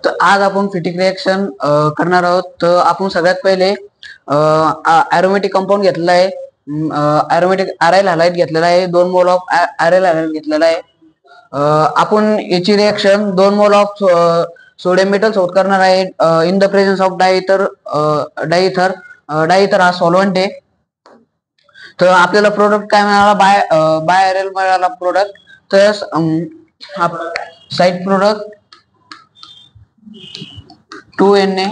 तर आज आपण फिटिक रिएक्शन करणार आहोत. तर आपण सगळ्यात पहिले अरोमॅटिक कंपाऊंड घेतलेला आहे, अरोमॅटिक आराइल हॅलाइड घेतलेला आहे, 2 मोल ऑफ आराइल हॅलाइड घेतलेला आहे. आपण याची reaction 2 mole of sodium metal सोबत करणार आहे इन द प्रेझेन्स ऑफ डायइथर. डायइथर हा सॉल्व्हंट आहे. तर आपल्याला प्रोडक्ट काय मिळाला, बाय आरएल मिळाला प्रोडक्ट. तर साइड प्रोडक्ट 2Na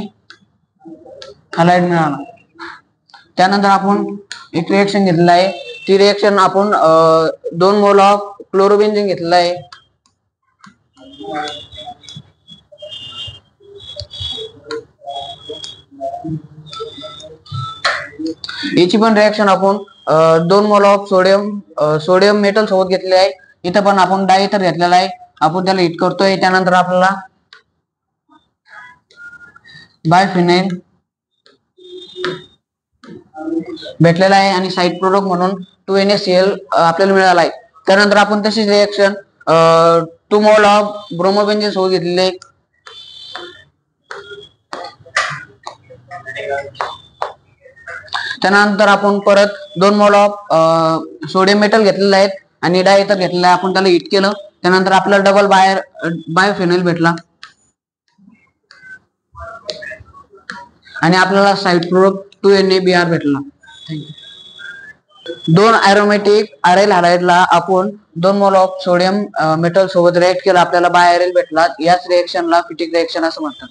हॅलाइड मिळाला. त्यानंतर आपण एक रिएक्शन घेतलेला आहे. ती रिएक्शन आपण 2 मोल ऑफ क्लोरोबेन्झीन घेतलेला आहे. याची पण रिएक्शन आपण 2 मोल ऑफ सोडियम मेटल सोबत घेतलेले आहे. इथं पण आपण डायइथर घेतलेला आहे. आपण त्याला हिट करतोय. त्यानंतर आपल्याला बायफिनाइल भेटलेला आहे आणि साइड प्रोडक्ट म्हणून 2NaCl आपल्याला मिळाला आहे. त्यानंतर आपण तशीच रिएक्शन 2 मोल ऑफ ब्रोमोबेन्झीन सोबत घेतलेले आहे. त्यानंतर आपण परत 2 मोल ऑफ सोडियम मेटल घेतलेले आहेत आणि डायइथर घेतलेला आहे. आपण त्याला हिट केलं. त्यानंतर आपल्याला डबल बायोफिनाइल भेटला आणि आपल्याला साइड प्रोडक्ट 2NaBr भेटला. दोन अरोमॅटिक आराइल हॅलाइडला आपण 2 मोल ऑफ सोडियम मेटल सोबत रिएक्ट केला. आपल्याला बाय आरएल भेटला. याच रिएक्शनला फिटिक रिएक्शन असं म्हणतात.